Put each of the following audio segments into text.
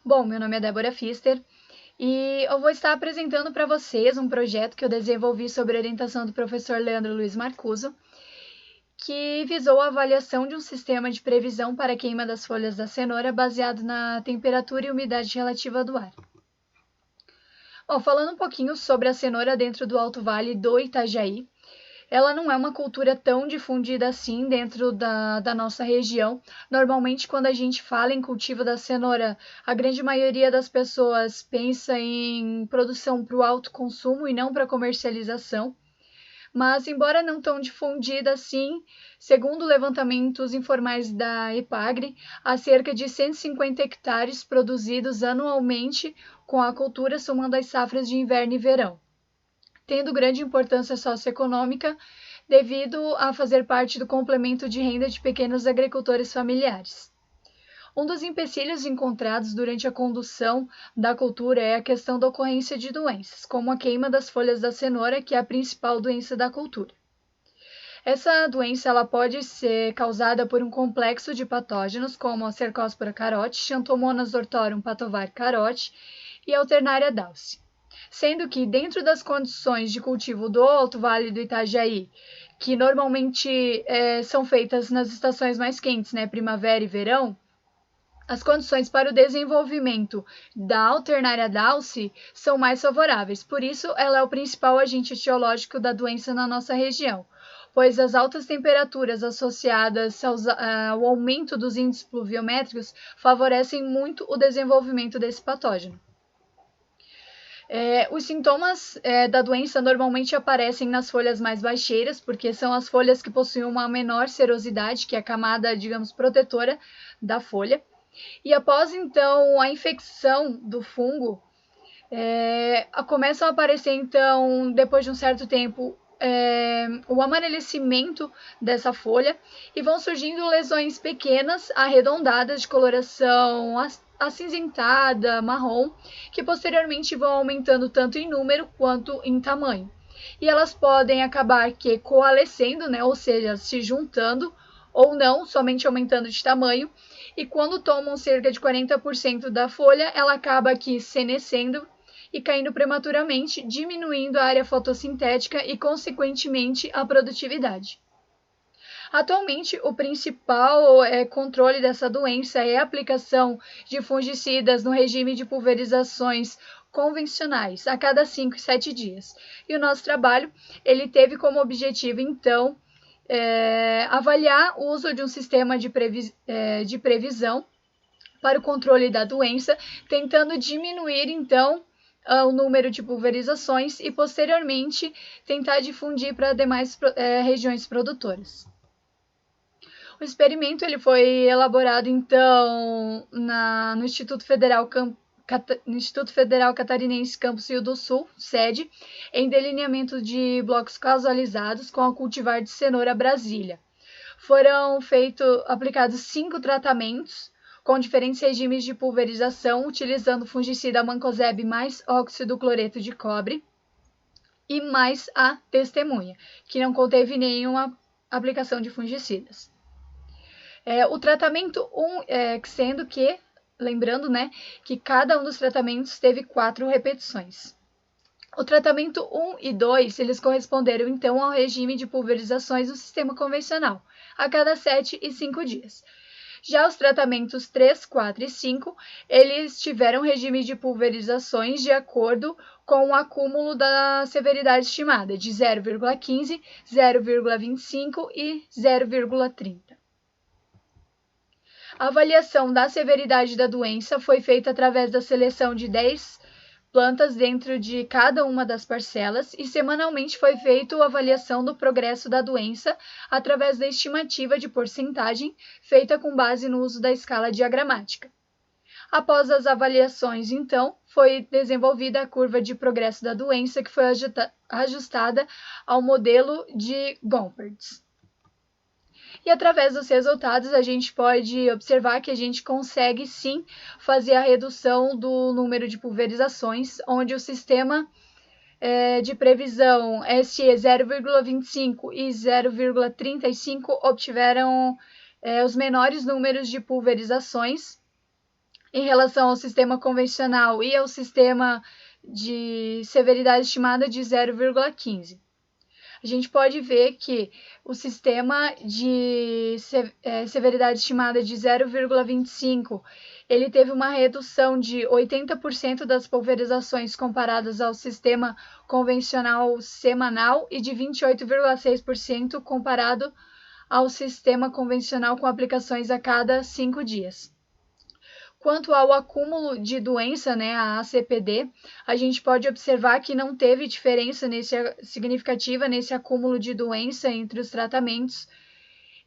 Bom, meu nome é Débora Pfister e eu vou estar apresentando para vocês um projeto que eu desenvolvi sob orientação do professor Leandro Luiz Marcuso, que visou a avaliação de um sistema de previsão para a queima das folhas da cenoura baseado na temperatura e umidade relativa do ar. Bom, falando um pouquinho sobre a cenoura dentro do Alto Vale do Itajaí, ela não é uma cultura tão difundida assim dentro da nossa região. Normalmente, quando a gente fala em cultivo da cenoura, a grande maioria das pessoas pensa em produção para o alto consumo e não para comercialização. Mas, embora não tão difundida assim, segundo levantamentos informais da EPAGRE, há cerca de 150 hectares produzidos anualmente com a cultura, somando as safras de inverno e verão, tendo grande importância socioeconômica devido a fazer parte do complemento de renda de pequenos agricultores familiares. Um dos empecilhos encontrados durante a condução da cultura é a questão da ocorrência de doenças, como a queima das folhas da cenoura, que é a principal doença da cultura. Essa doença ela pode ser causada por um complexo de patógenos, como a Cercospora carote, Xanthomonas hortorum patovar carote e Alternaria dawsi. Sendo que, dentro das condições de cultivo do Alto Vale do Itajaí, que normalmente são feitas nas estações mais quentes, né, primavera e verão, as condições para o desenvolvimento da Alternaria dawsi são mais favoráveis. Por isso, ela é o principal agente etiológico da doença na nossa região, pois as altas temperaturas associadas ao aumento dos índices pluviométricos favorecem muito o desenvolvimento desse patógeno. Os sintomas da doença normalmente aparecem nas folhas mais baixeiras, porque são as folhas que possuem uma menor serosidade, que é a camada, digamos, protetora da folha. E após, então, a infecção do fungo, começam a aparecer, então, depois de um certo tempo, o amarelecimento dessa folha e vão surgindo lesões pequenas, arredondadas, de coloração acinzentada, marrom, que posteriormente vão aumentando tanto em número quanto em tamanho. E elas podem acabar coalescendo, né, ou seja, se juntando, ou não, somente aumentando de tamanho. E quando tomam cerca de 40% da folha, ela acaba senescendo e caindo prematuramente, diminuindo a área fotossintética e, consequentemente, a produtividade. Atualmente, o principal controle dessa doença é a aplicação de fungicidas no regime de pulverizações convencionais a cada 5 e 7 dias. E o nosso trabalho ele teve como objetivo, então, avaliar o uso de um sistema de previsão para o controle da doença, tentando diminuir, então, o número de pulverizações e, posteriormente, tentar difundir para demais regiões produtoras. O experimento ele foi elaborado, então, no Instituto Federal Catarinense Campos Rio do Sul, sede, em delineamento de blocos casualizados com a cultivar de cenoura Brasília. Foram aplicados 5 tratamentos com diferentes regimes de pulverização, utilizando fungicida mancozeb mais óxido cloreto de cobre e mais a testemunha, que não conteve nenhuma aplicação de fungicidas. O tratamento 1, sendo que, lembrando, né, que cada um dos tratamentos teve 4 repetições. O tratamento 1 e 2, eles corresponderam então ao regime de pulverizações do sistema convencional, a cada 7 e 5 dias. Já os tratamentos 3, 4 e 5, eles tiveram regime de pulverizações de acordo com o acúmulo da severidade estimada, de 0,15, 0,25 e 0,30. A avaliação da severidade da doença foi feita através da seleção de 10 plantas dentro de cada uma das parcelas e semanalmente foi feita a avaliação do progresso da doença através da estimativa de porcentagem feita com base no uso da escala diagramática. Após as avaliações, então, foi desenvolvida a curva de progresso da doença que foi ajustada ao modelo de Gompertz. E através dos resultados a gente pode observar que a gente consegue sim fazer a redução do número de pulverizações, onde o sistema de previsão SE 0,25 e 0,35 obtiveram os menores números de pulverizações em relação ao sistema convencional e ao sistema de severidade estimada de 0,15. A gente pode ver que o sistema de severidade estimada de 0,25 ele teve uma redução de 80% das pulverizações comparadas ao sistema convencional semanal e de 28,6% comparado ao sistema convencional com aplicações a cada 5 dias. Quanto ao acúmulo de doença, a ACPD, a gente pode observar que não teve diferença significativa nesse acúmulo de doença entre os tratamentos,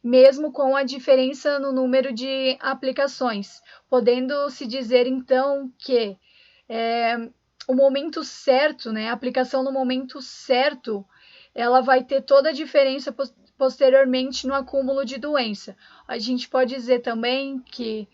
mesmo com a diferença no número de aplicações, podendo-se dizer então que o momento certo, a aplicação no momento certo, ela vai ter toda a diferença posteriormente no acúmulo de doença. A gente pode dizer também que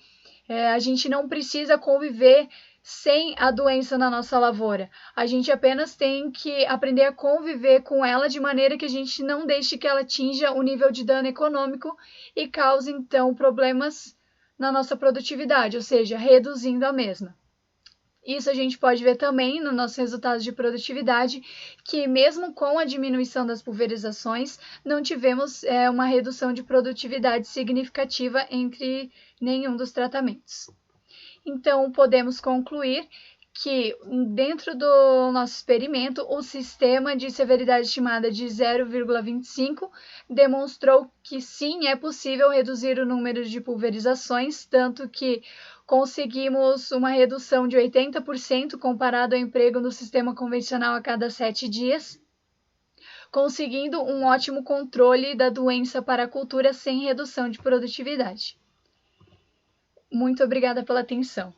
a gente não precisa conviver sem a doença na nossa lavoura. A gente apenas tem que aprender a conviver com ela de maneira que a gente não deixe que ela atinja o nível de dano econômico e cause, então, problemas na nossa produtividade, ou seja, reduzindo a mesma. Isso a gente pode ver também nos nossos resultados de produtividade, que mesmo com a diminuição das pulverizações, não tivemos uma redução de produtividade significativa entre nenhum dos tratamentos. Então, podemos concluir que dentro do nosso experimento, o sistema de severidade estimada de 0,25 demonstrou que sim, é possível reduzir o número de pulverizações, tanto que conseguimos uma redução de 80% comparado ao emprego no sistema convencional a cada 7 dias, conseguindo um ótimo controle da doença para a cultura sem redução de produtividade. Muito obrigada pela atenção.